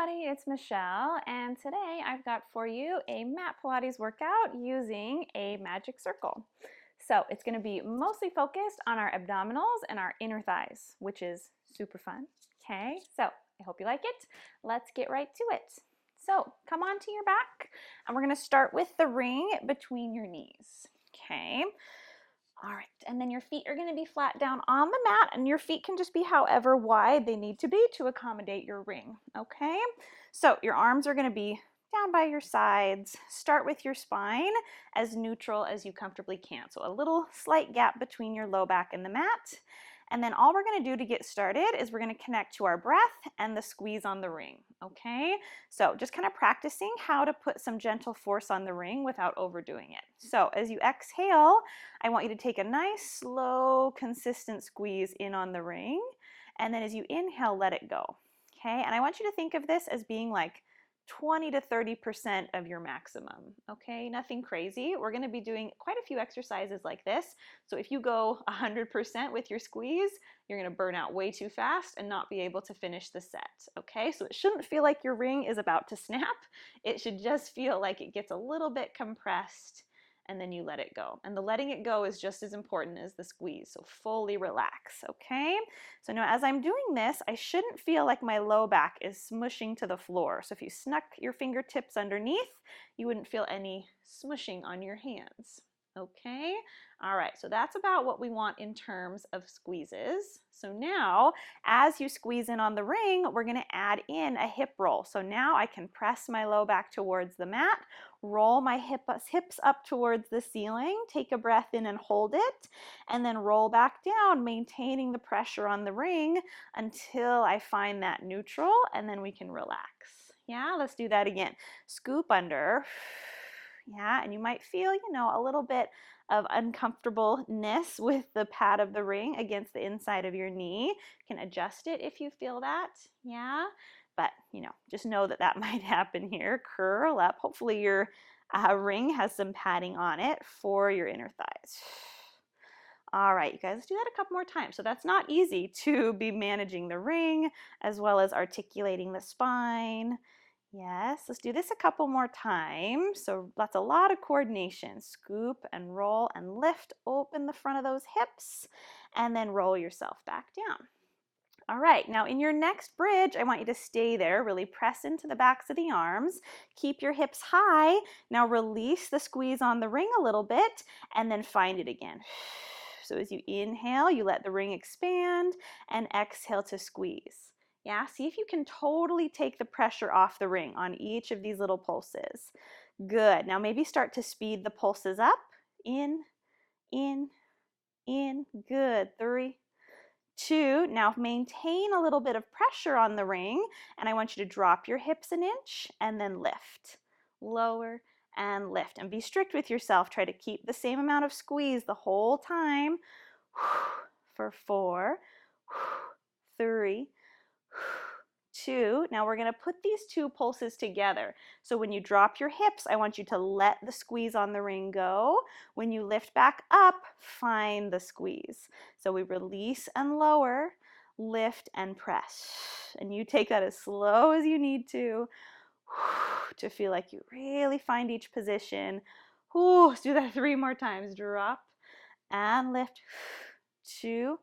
everybody, it's Michelle, and today I've got for you a mat Pilates workout using a magic circle. So it's going to be mostly focused on our abdominals and our inner thighs, which is super fun. Okay, so I hope you like it. Let's get right to it. So come onto your back, and we're going to start with the ring between your knees. Okay. All right, and then your feet are going to be flat down on the mat, and your feet can just be however wide they need to be to accommodate your ring, okay? So your arms are going to be down by your sides. Start with your spine as neutral as you comfortably can. So a little slight gap between your low back and the mat. And then all we're going to do to get started is we're going to connect to our breath and the squeeze on the ring, okay? So just kind of practicing how to put some gentle force on the ring without overdoing it. So as you exhale, I want you to take a nice, slow, consistent squeeze in on the ring. And then as you inhale, let it go, okay? And I want you to think of this as being like 20 to 30% of your maximum, okay? Nothing crazy. We're going to be doing quite a few exercises like this. So if you go 100% with your squeeze, you're going to burn out way too fast and not be able to finish the set, okay? So it shouldn't feel like your ring is about to snap. It should just feel like it gets a little bit compressed and then you let it go. And the letting it go is just as important as the squeeze, so fully relax, okay? So now as I'm doing this, I shouldn't feel like my low back is smushing to the floor. So if you snuck your fingertips underneath, you wouldn't feel any smushing on your hands, okay? All right, so that's about what we want in terms of squeezes. So now, as you squeeze in on the ring, we're gonna add in a hip roll. So now I can press my low back towards the mat, roll my hips up towards the ceiling, take a breath in and hold it, and then roll back down, maintaining the pressure on the ring until I find that neutral, and then we can relax. Yeah, let's do that again. Scoop under. Yeah, and you might feel, a little bit of uncomfortableness with the pad of the ring against the inside of your knee. You can adjust it if you feel that. Yeah, but just know that that might happen here. Curl up. Hopefully your ring has some padding on it for your inner thighs. All right, you guys, let's do that a couple more times. So that's not easy to be managing the ring as well as articulating the spine. Yes, let's do this a couple more times. So that's a lot of coordination. Scoop and roll and lift, open the front of those hips, and then roll yourself back down. All right, now in your next bridge, I want you to stay there, really press into the backs of the arms, keep your hips high. Now release the squeeze on the ring a little bit, and then find it again. So as you inhale, you let the ring expand, and exhale to squeeze. Yeah, see if you can totally take the pressure off the ring on each of these little pulses. Good. Now maybe start to speed the pulses up. In, in, in. Good. 3, 2. Now maintain a little bit of pressure on the ring, and I want you to drop your hips an inch and then lift. Lower and lift. And be strict with yourself. Try to keep the same amount of squeeze the whole time. For 4, 3, 2. Now we're going to put these two pulses together. So when you drop your hips, I want you to let the squeeze on the ring go. When you lift back up, find the squeeze. So we release and lower, lift and press. And you take that as slow as you need to feel like you really find each position. Let's do that 3 more times. Drop and lift. 2.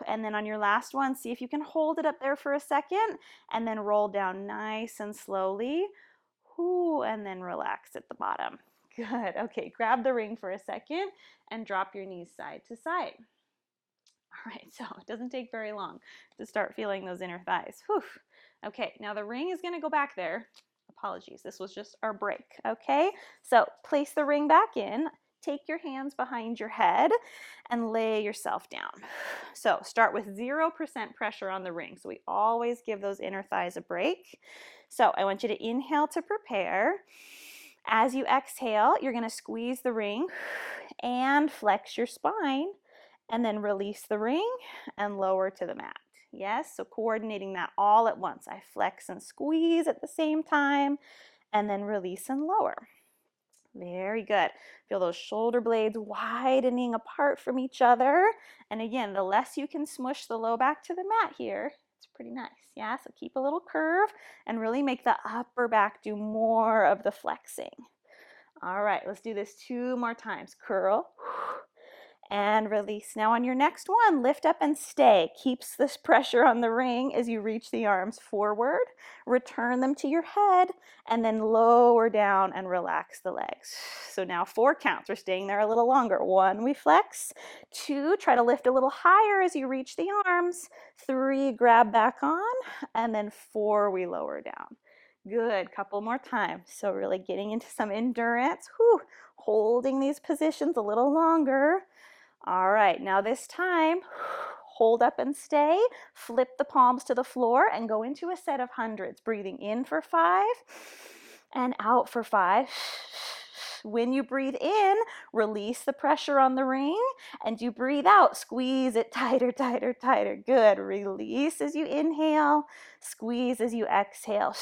And then on your last one, see if you can hold it up there for a second and then roll down nice and slowly. And then relax at the bottom. Good. Okay, grab the ring for a second and drop your knees side to side. All right, so it doesn't take very long to start feeling those inner thighs. Okay, now the ring is going to go back there. Apologies, this was just our break. Okay, so place the ring back in. Take your hands behind your head and lay yourself down. So start with 0% pressure on the ring. So we always give those inner thighs a break. So I want you to inhale to prepare. As you exhale, you're going to squeeze the ring and flex your spine, and then release the ring and lower to the mat. Yes, so coordinating that all at once. I flex and squeeze at the same time, and then release and lower. Very good. Feel those shoulder blades widening apart from each other. And again, the less you can smush the low back to the mat here, it's pretty nice. Yeah, so keep a little curve and really make the upper back do more of the flexing. All right, let's do this 2 more times. Curl and release. Now on your next one, lift up and stay. Keeps this pressure on the ring as you reach the arms forward. Return them to your head and then lower down and relax the legs. So now 4 counts. We're staying there a little longer. 1, we flex. 2, try to lift a little higher as you reach the arms. 3, grab back on. And then 4, we lower down. Good, couple more times. So really getting into some endurance. Whew. Holding these positions a little longer. All right, now this time, hold up and stay. Flip the palms to the floor and go into a set of hundreds. Breathing in for 5 and out for 5. When you breathe in, release the pressure on the ring, and you breathe out, squeeze it tighter, tighter, tighter. Good. Release as you inhale, squeeze as you exhale.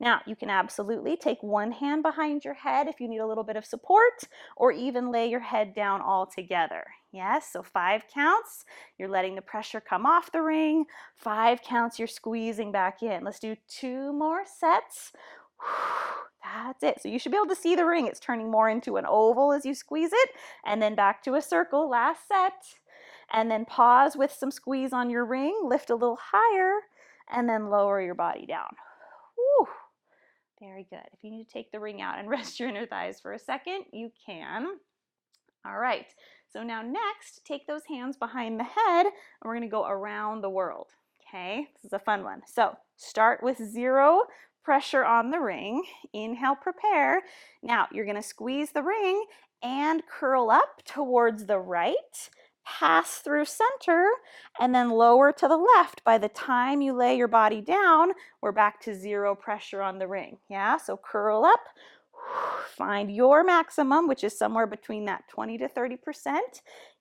Now, you can absolutely take one hand behind your head if you need a little bit of support, or even lay your head down all together. Yes, so 5 counts, you're letting the pressure come off the ring. 5 counts, you're squeezing back in. Let's do 2 more sets. That's it. So you should be able to see the ring. It's turning more into an oval as you squeeze it, and then back to a circle. Last set. And then pause with some squeeze on your ring. Lift a little higher, and then lower your body down. Whew. Very good. If you need to take the ring out and rest your inner thighs for a second, you can. All right. So now next, take those hands behind the head, and we're going to go around the world. Okay, this is a fun one. So start with 0 pressure on the ring. Inhale, prepare. Now you're going to squeeze the ring and curl up towards the right, pass through center, and then lower to the left. By the time you lay your body down, we're back to 0 pressure on the ring. Yeah, so curl up, find your maximum, which is somewhere between that 20 to 30%.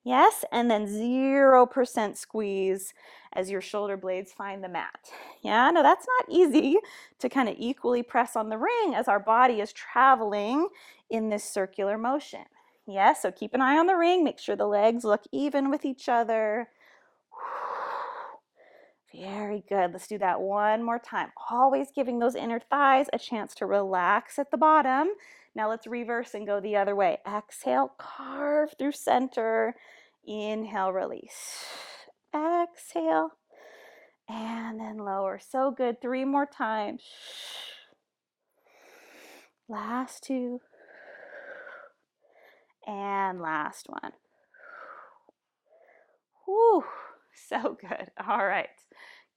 Yes, and then 0% squeeze as your shoulder blades find the mat. Yeah, no, that's not easy to kind of equally press on the ring as our body is traveling in this circular motion. Yes, so keep an eye on the ring, make sure the legs look even with each other. Very good. Let's do that one more time. Always giving those inner thighs a chance to relax at the bottom. Now let's reverse and go the other way. Exhale, carve through center. Inhale, release. Exhale, and then lower. So good. 3 more times. Last 2. And last one. Whew, so good. All right.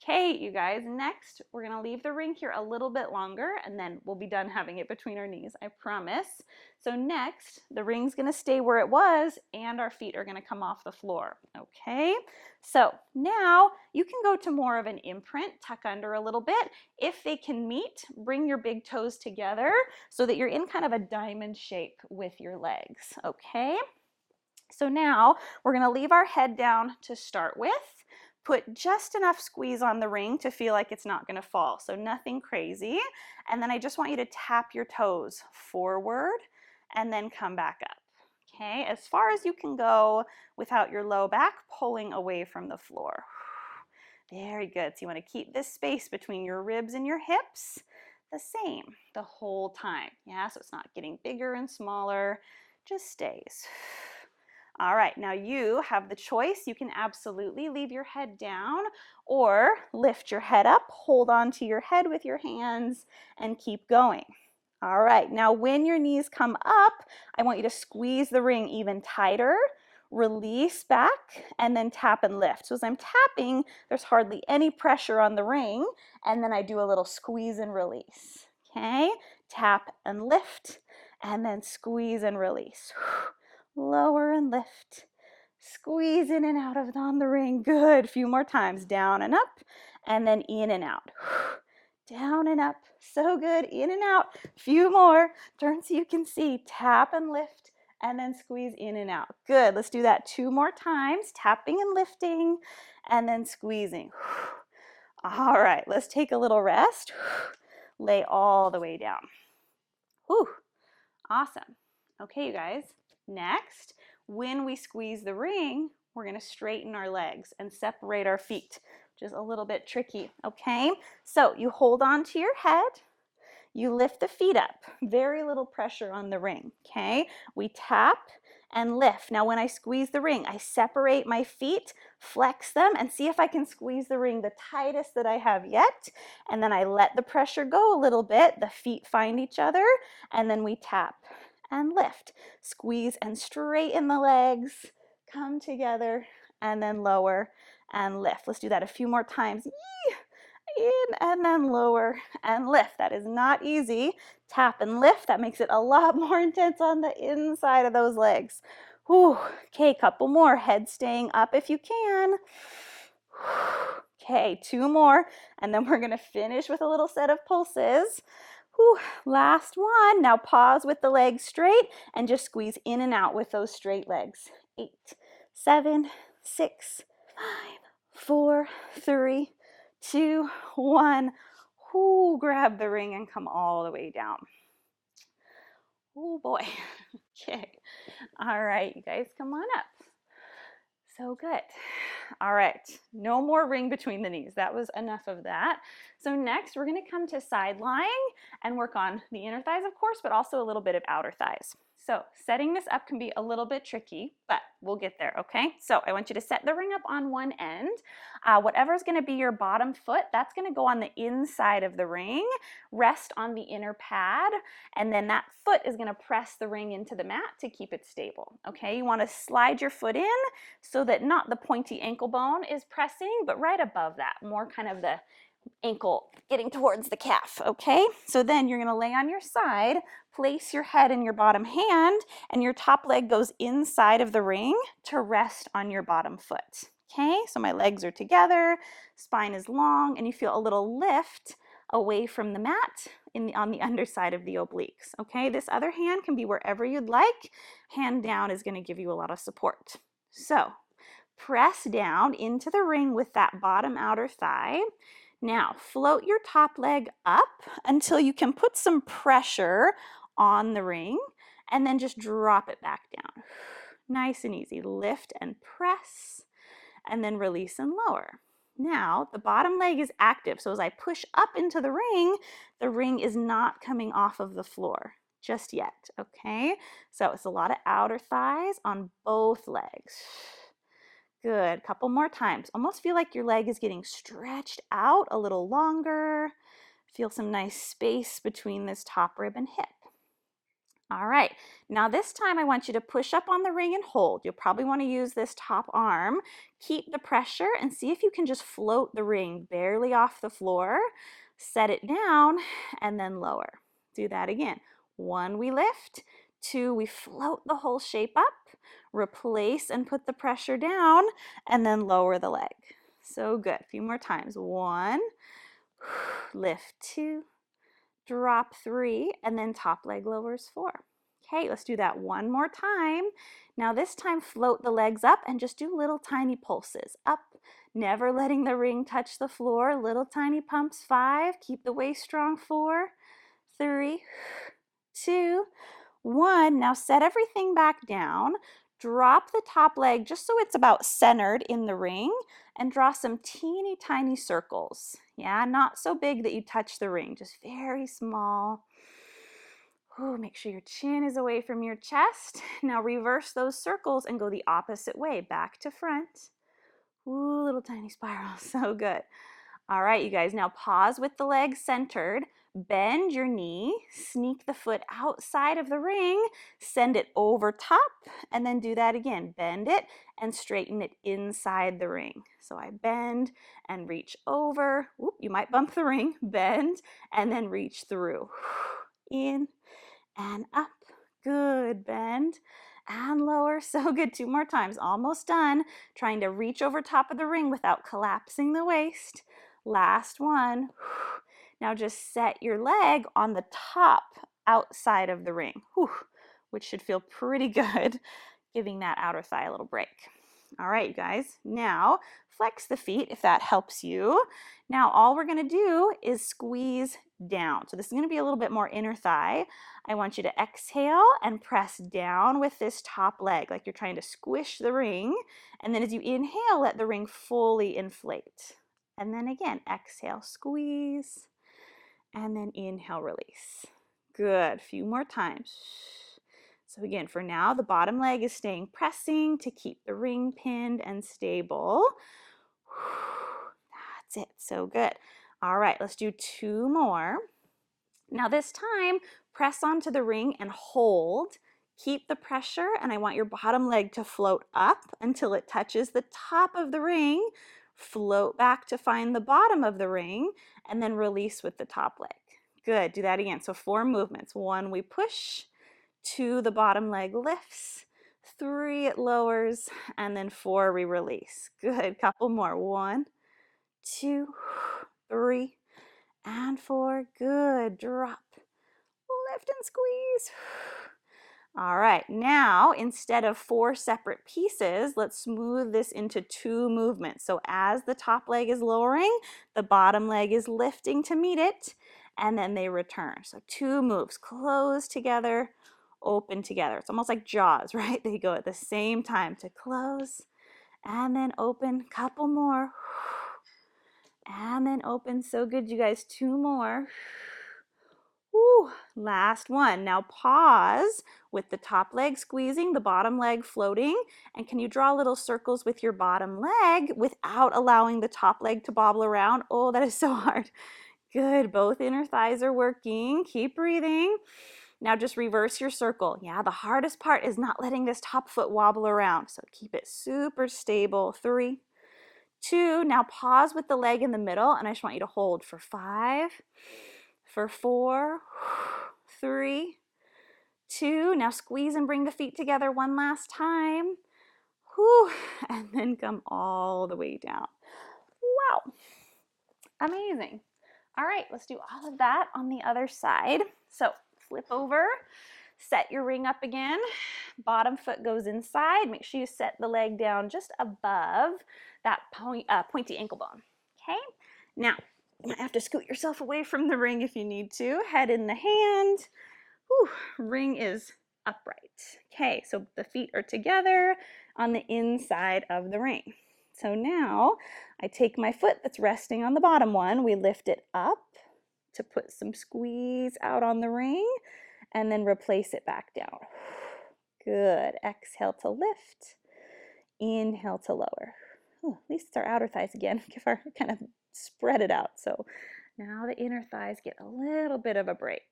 Okay, you guys, next we're going to leave the ring here a little bit longer and then we'll be done having it between our knees, I promise. So next, the ring's going to stay where it was and our feet are going to come off the floor. Okay, so now you can go to more of an imprint, tuck under a little bit. If they can meet, bring your big toes together so that you're in kind of a diamond shape with your legs. Okay, so now we're going to leave our head down to start with. Put just enough squeeze on the ring to feel like it's not going to fall, so nothing crazy. And then I just want you to tap your toes forward and then come back up. Okay, as far as you can go without your low back pulling away from the floor. Very good. So you want to keep this space between your ribs and your hips the same the whole time. Yeah, so it's not getting bigger and smaller, just stays. All right, now you have the choice. You can absolutely leave your head down or lift your head up, hold on to your head with your hands, and keep going. All right, now when your knees come up, I want you to squeeze the ring even tighter, release back, and then tap and lift. So as I'm tapping, there's hardly any pressure on the ring, and then I do a little squeeze and release. Okay, tap and lift, and then squeeze and release. Lower and lift. Squeeze in and out of on the ring. Good. A few more times. Down and up, and then in and out. Down and up. So good. In and out. Few more. Turn so you can see. Tap and lift, and then squeeze in and out. Good. Let's do that 2 more times. Tapping and lifting, and then squeezing. All right. Let's take a little rest. Lay all the way down. Whew. Awesome. Okay, you guys. Next, when we squeeze the ring, we're going to straighten our legs and separate our feet just a little bit tricky, okay? So you hold on to your head, you lift the feet up, very little pressure on the ring, okay? We tap and lift. Now when I squeeze the ring, I separate my feet, flex them, and see if I can squeeze the ring the tightest that I have yet. And then I let the pressure go a little bit, the feet find each other, and then we tap and lift. Squeeze and straighten the legs, come together, and then lower and lift. Let's do that a few more times. Yee! In and then lower and lift. That is not easy. Tap and lift. That makes it a lot more intense on the inside of those legs. Whew. Okay, couple more. Head staying up if you can. Okay, 2 more, and then we're going to finish with a little set of pulses. Whew. Last one. Now pause with the legs straight and just squeeze in and out with those straight legs. 8, 7, 6, 5, 4, 3, 2, 1. Ooh, grab the ring and come all the way down. Oh boy. Okay. All right, you guys come on up. So good. All right, no more ring between the knees. That was enough of that. So next we're going to come to side lying and work on the inner thighs, of course, but also a little bit of outer thighs. So setting this up can be a little bit tricky, but we'll get there, okay? So I want you to set the ring up on one end. Whatever's going to be your bottom foot, that's going to go on the inside of the ring, rest on the inner pad, and then that foot is going to press the ring into the mat to keep it stable, okay? You want to slide your foot in so that not the pointy ankle bone is pressing, but right above that, more kind of the ankle getting towards the calf, okay? So then you're gonna lay on your side, place your head in your bottom hand, and your top leg goes inside of the ring to rest on your bottom foot, okay? So my legs are together, spine is long, and you feel a little lift away from the mat on the underside of the obliques, okay? This other hand can be wherever you'd like. Hand down is gonna give you a lot of support. So press down into the ring with that bottom outer thigh. Now float your top leg up until you can put some pressure on the ring and then just drop it back down. Nice and easy. Lift and press and then release and lower. Now the bottom leg is active, so as I push up into the ring is not coming off of the floor just yet, okay? So it's a lot of outer thighs on both legs. Good, couple more times. Almost feel like your leg is getting stretched out a little longer. Feel some nice space between this top rib and hip. All right, now this time I want you to push up on the ring and hold. You'll probably want to use this top arm. Keep the pressure and see if you can just float the ring barely off the floor. Set it down and then lower. Do that again. 1, we lift. 2, we float the whole shape up. Replace and put the pressure down and then lower the leg. So good. A few more times. 1, lift 2, drop 3, and then top leg lowers 4. Okay, let's do that one more time. Now this time float the legs up and just do little tiny pulses. Up, never letting the ring touch the floor. Little tiny pumps. 5, keep the waist strong. 4, 3, 2, 1. Now set everything back down. Drop the top leg just so it's about centered in the ring and draw some teeny tiny circles. Yeah, not so big that you touch the ring, just very small. Ooh, make sure your chin is away from your chest. Now reverse those circles and go the opposite way, back to front. Ooh, little tiny spiral, so good. All right, you guys, now pause with the legs centered. Bend your knee, sneak the foot outside of the ring, send it over top, and then do that again. Bend it and straighten it inside the ring. So I bend and reach over. Whoop, you might bump the ring. Bend and then reach through. In and up. Good. Bend and lower. So good. 2 more times. Almost done. Trying to reach over top of the ring without collapsing the waist. Last one. Now just set your leg on the top outside of the ring, which should feel pretty good, giving that outer thigh a little break. All right, you guys, now flex the feet if that helps you. Now all we're gonna do is squeeze down. So this is gonna be a little bit more inner thigh. I want you to exhale and press down with this top leg, like you're trying to squish the ring. And then as you inhale, let the ring fully inflate. And then again, exhale, squeeze, and then inhale, release. Good, a few more times. So again, for now, the bottom leg is staying pressing to keep the ring pinned and stable. That's it, so good. All right, let's do 2 more. Now this time, press onto the ring and hold. Keep the pressure, and I want your bottom leg to float up until it touches the top of the ring. Float back to find the bottom of the ring, and then release with the top leg. Good, do that again. So 4 movements. 1, we push. 2, the bottom leg lifts. 3, it lowers, and then 4, we release. Good, couple more. 1, 2, 3, and 4. Good, drop. Lift and squeeze. All right, now instead of 4 separate pieces, let's smooth this into 2 movements. So as the top leg is lowering, the bottom leg is lifting to meet it, and then they return. So 2 moves, close together, open together. It's almost like Jaws, right? They go at the same time to close and then open. Couple more. And then open. So good, you guys. 2 more. Woo, last one. Now pause with the top leg squeezing, the bottom leg floating. And can you draw little circles with your bottom leg without allowing the top leg to bobble around? Oh, that is so hard. Good, both inner thighs are working. Keep breathing. Now just reverse your circle. Yeah, the hardest part is not letting this top foot wobble around. So keep it super stable. 3, 2, now pause with the leg in the middle, and I just want you to hold for 5, for 4, 3, 2, now squeeze and bring the feet together one last time. Whew, and then come all the way down. Wow, amazing. All right, let's do all of that on the other side. So flip over, set your ring up again. Bottom foot goes inside. Make sure you set the leg down just above that pointy ankle bone. Okay, now you might have to scoot yourself away from the ring if you need to. Head in the hand. Whew, ring is upright. Okay, so the feet are together on the inside of the ring. So now I take my foot that's resting on the bottom one. We lift it up to put some squeeze out on the ring and then replace it back down. Good. Exhale to lift. Inhale to lower. Ooh, at least it's our outer thighs again. Give our kind of spread it out. So now the inner thighs get a little bit of a break.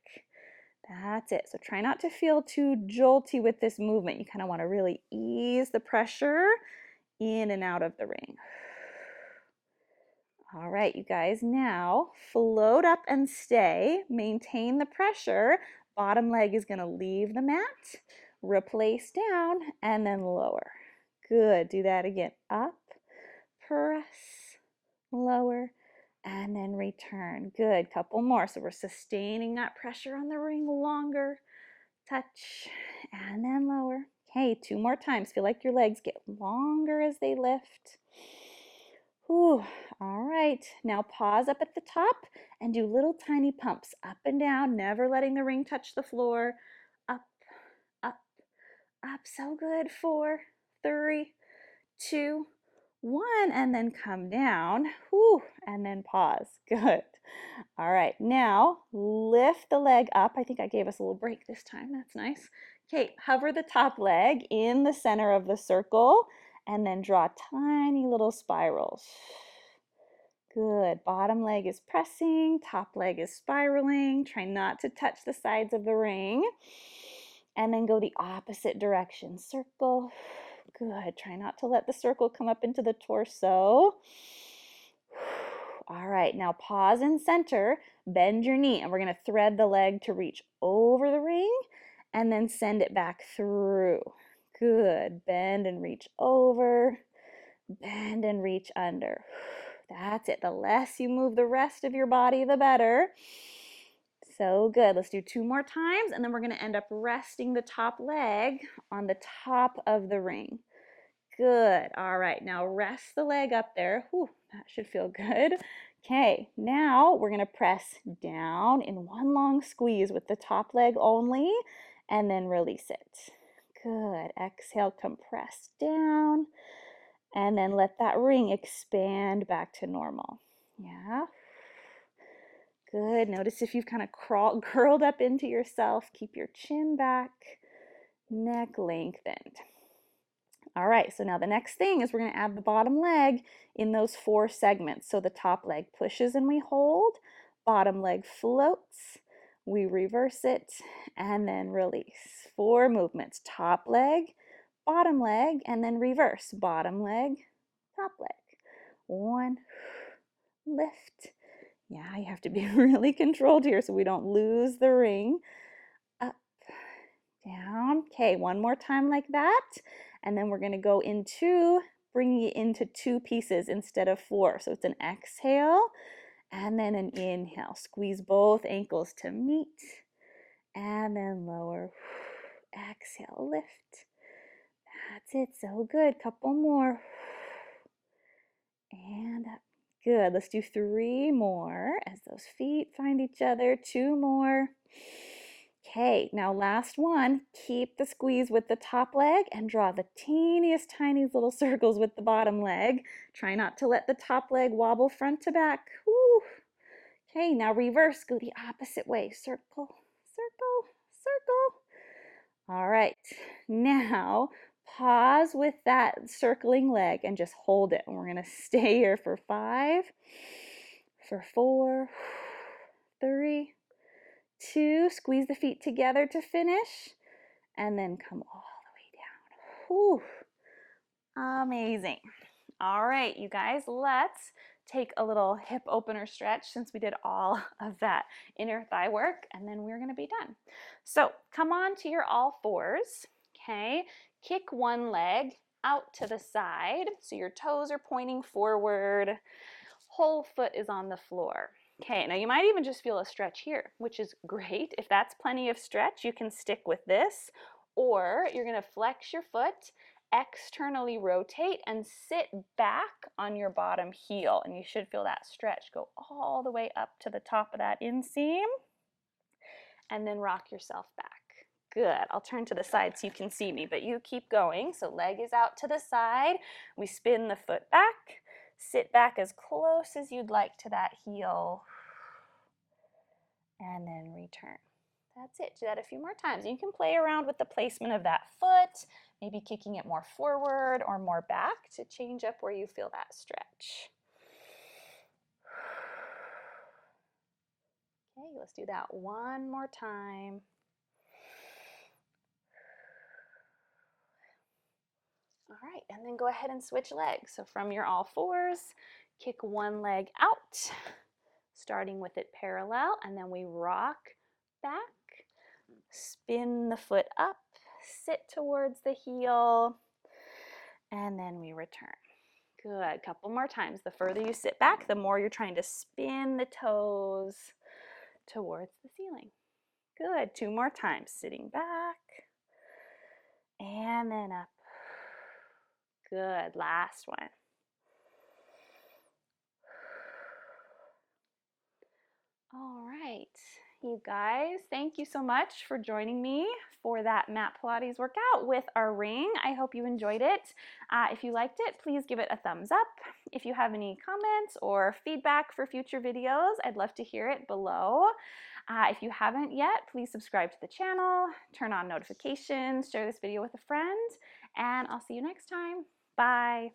That's it. So try not to feel too jolty with this movement. You kind of want to really ease the pressure in and out of the ring. All right, you guys, now float up and stay. Maintain the pressure. Bottom leg is going to leave the mat, replace down, and then lower. Good. Do that again. Up, press, lower, and then return. Good. Couple more. So we're sustaining that pressure on the ring longer. Touch, and then lower. Okay, 2 more times. Feel like your legs get longer as they lift. Whew. All right, now pause up at the top and do little tiny pumps up and down, never letting the ring touch the floor. Up, up, up. So good. 4, 3, 2, 1, and then come down. Whew, and then pause. Good. All right, now lift the leg up. I think I gave us a little break this time. That's nice. Okay, hover the top leg in the center of the circle and then draw tiny little spirals. Good. Bottom leg is pressing, top leg is spiraling. Try not to touch the sides of the ring. And then go the opposite direction. Circle. Good. Try not to let the circle come up into the torso. All right, now pause and center. Bend your knee, and we're going to thread the leg to reach over the ring and then send it back through. Good. Bend and reach over. Bend and reach under. That's it. The less you move the rest of your body, the better. So good. Let's do 2 more times, and then we're going to end up resting the top leg on the top of the ring. Good. All right. Now rest the leg up there. Whew, that should feel good. Okay. Now we're going to press down in one long squeeze with the top leg only, and then release it. Good. Exhale, compress down, and then let that ring expand back to normal. Yeah. Good. Notice if you've kind of curled up into yourself. Keep your chin back, neck lengthened. All right, so now the next thing is we're going to add the bottom leg in those 4 segments. So the top leg pushes and we hold, bottom leg floats, we reverse it, and then release. 4 movements, top leg, bottom leg, and then reverse, bottom leg, top leg. 1, lift. Yeah, you have to be really controlled here so we don't lose the ring. Up, down. Okay, one more time like that. And then we're going to go into bringing it into 2 pieces instead of 4. So it's an exhale and then an inhale. Squeeze both ankles to meet and then lower. Exhale, lift. That's it. So good. Couple more. And up. Good. Let's do 3 more as those feet find each other. 2 more. Okay, now last one. Keep the squeeze with the top leg and draw the teeniest, tiniest little circles with the bottom leg. Try not to let the top leg wobble front to back. Woo. Okay, now reverse. Go the opposite way. Circle, circle, circle. All right, now pause with that circling leg and just hold it. And we're going to stay here for 5, for 4, 3, 2, squeeze the feet together to finish, and then come all the way down. Whew. Amazing. All right, you guys, let's take a little hip opener stretch since we did all of that inner thigh work, and then we're gonna be done. So come on to your all 4s, okay? Kick one leg out to the side, so your toes are pointing forward, whole foot is on the floor. Okay, now you might even just feel a stretch here, which is great. If that's plenty of stretch, you can stick with this, or you're gonna flex your foot, externally rotate, and sit back on your bottom heel, and you should feel that stretch go all the way up to the top of that inseam, and then rock yourself back. Good. I'll turn to the side so you can see me, but you keep going. So leg is out to the side. We spin the foot back. Sit back as close as you'd like to that heel, and then return. That's it. Do that a few more times. You can play around with the placement of that foot, maybe kicking it more forward or more back to change up where you feel that stretch. Okay, let's do that one more time. All right, and then go ahead and switch legs. So from your all 4s, kick one leg out, starting with it parallel, and then we rock back, spin the foot up, sit towards the heel, and then we return. Good, couple more times. The further you sit back, the more you're trying to spin the toes towards the ceiling. Good, 2 more times. Sitting back, and then up. Good, last one. All right, you guys, thank you so much for joining me for that mat Pilates workout with our ring. I hope you enjoyed it. If you liked it, please give it a thumbs up. If you have any comments or feedback for future videos, I'd love to hear it below. If you haven't yet, please subscribe to the channel, turn on notifications, share this video with a friend, and I'll see you next time. Bye.